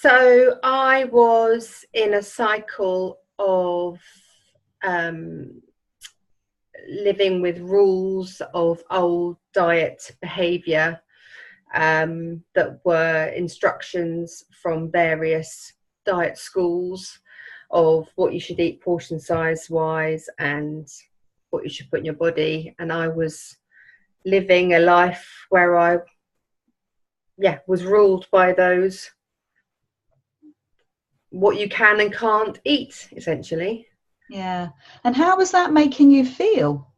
So I was in a cycle of um, living with rules of old diet behavior, that were instructions from various diet schools of what you should eat portion size wise and what you should put in your body. And I was living a life where I was ruled by those, what you can and can't eat, essentially. Yeah. And how was that making you feel?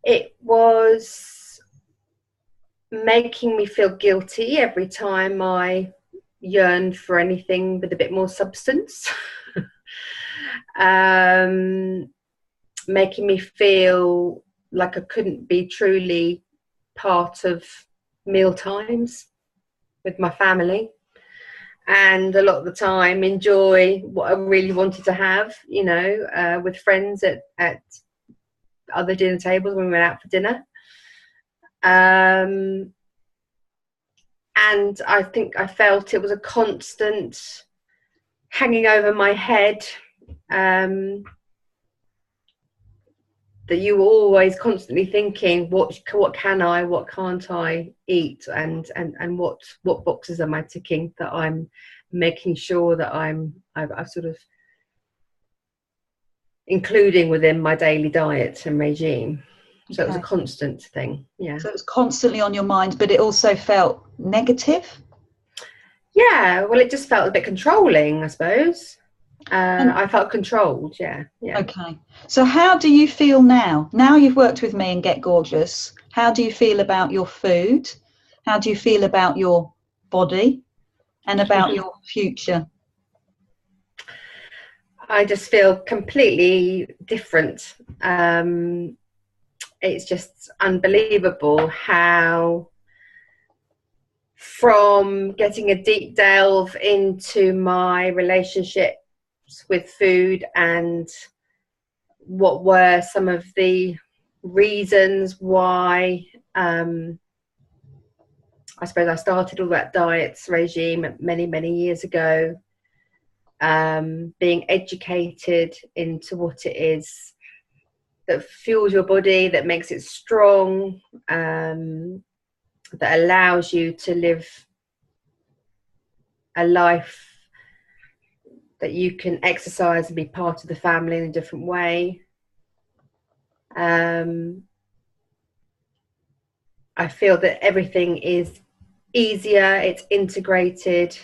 It was making me feel guilty every time I yearned for anything with a bit more substance. Making me feel like I couldn't be truly part of meal times with my family, and a lot of the time enjoy what I really wanted to have, with friends at other dinner tables when we went out for dinner. And I think I felt it was a constant hanging over my head, that you were always constantly thinking, what can't I eat, and what boxes am I ticking, that I'm making sure that I've sort of including within my daily diet and regime. So it was a constant thing. Yeah. So it was constantly on your mind, but it also felt negative? Yeah, well, it just felt a bit controlling, I suppose. I felt controlled, yeah. Okay. So how do you feel now? Now you've worked with me and Get Gorgeous, how do you feel about your food? How do you feel about your body and about your future? I just feel completely different. It's just unbelievable how, from getting a deep delve into my relationships with food and what were some of the reasons why, I suppose I started all that diets regime many years ago, being educated into what it is that fuels your body, that makes it strong, that allows you to live a life that you can exercise and be part of the family in a different way. I feel that everything is easier, it's integrated.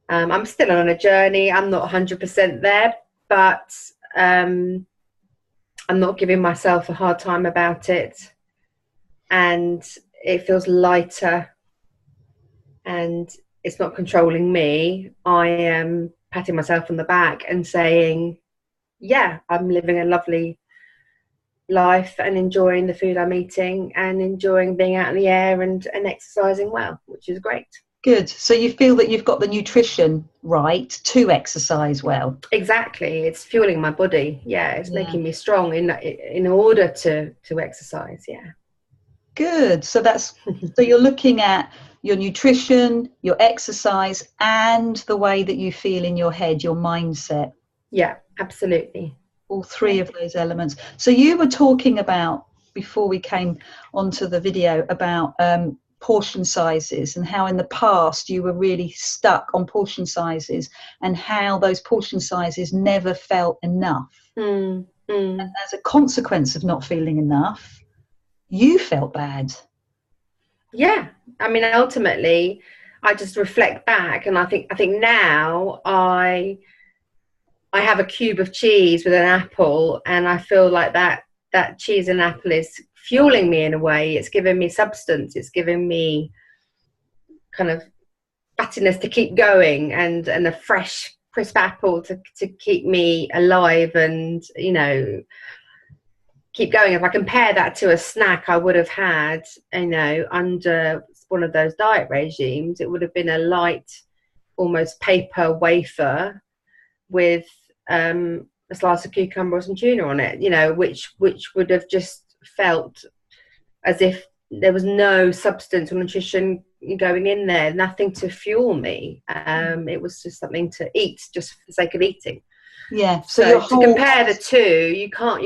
I'm still on a journey. I'm not 100% there, but I'm not giving myself a hard time about it. And it feels lighter, and it's not controlling me. I am patting myself on the back and saying, yeah, I'm living a lovely life and enjoying the food I'm eating and enjoying being out in the air and exercising well, which is great. Good. So you feel that you've got the nutrition right to exercise well? Exactly. It's fueling my body. Yeah, it's making me strong in order to exercise. Yeah. Good. So so you're looking at your nutrition, your exercise, and the way that you feel in your head, your mindset. Yeah, absolutely. All three of those elements. So you were talking about, before we came onto the video, about portion sizes, and how in the past you were really stuck on portion sizes, and how those portion sizes never felt enough. And as a consequence of not feeling enough, you felt bad. Yeah, I mean, ultimately, I just reflect back, and I think now I have a cube of cheese with an apple, and I feel like that cheese and apple is fueling me in a way. It's giving me substance. It's giving me kind of fattiness to keep going, and a fresh, crisp apple to keep me alive and, keep going. If I compare that to a snack I would have had, under one of those diet regimes, it would have been a light, almost paper wafer with a slice of cucumber or some tuna on it, which would have just felt as if there was no substance or nutrition going in there, nothing to fuel me. It was just something to eat, just for the sake of eating. Yeah. So So your to whole compare the two, you can't.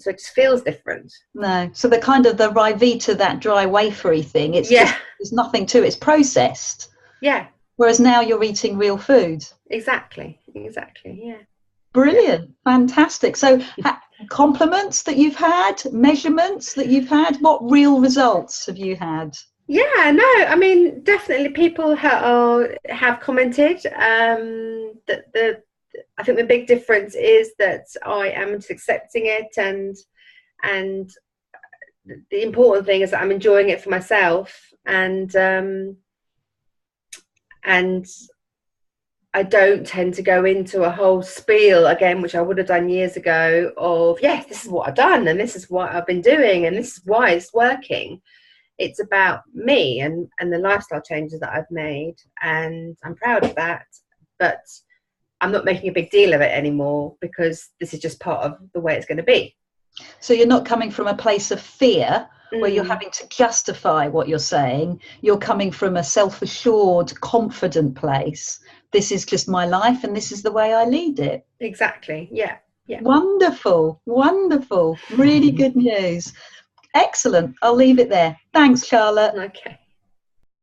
So it just feels different. no. So the kind of the Ryvita, that dry wafery thing, it's just Yeah, there's nothing to it. It's processed. yeah, Whereas now you're eating real food. exactly. Yeah, yeah. Brilliant, fantastic. So compliments that you've had, measurements that you've had, what real results have you had? Yeah, no, I mean, definitely people have commented that I think the big difference is that I am just accepting it, and the important thing is that I'm enjoying it for myself, and I don't tend to go into a whole spiel again, which I would have done years ago, of yes, this is what I've done and this is what I've been doing and this is why it's working. It's about me and the lifestyle changes that I've made, and I'm proud of that. But I'm not making a big deal of it anymore because this is just part of the way it's going to be. So you're not coming from a place of fear where you're Mm, having to justify what you're saying. You're coming from a self-assured, confident place. This is just my life and this is the way I lead it. exactly. Yeah. Yeah. Wonderful, wonderful. Really good news. Excellent. I'll leave it there. Thanks, Charlotte. Okay.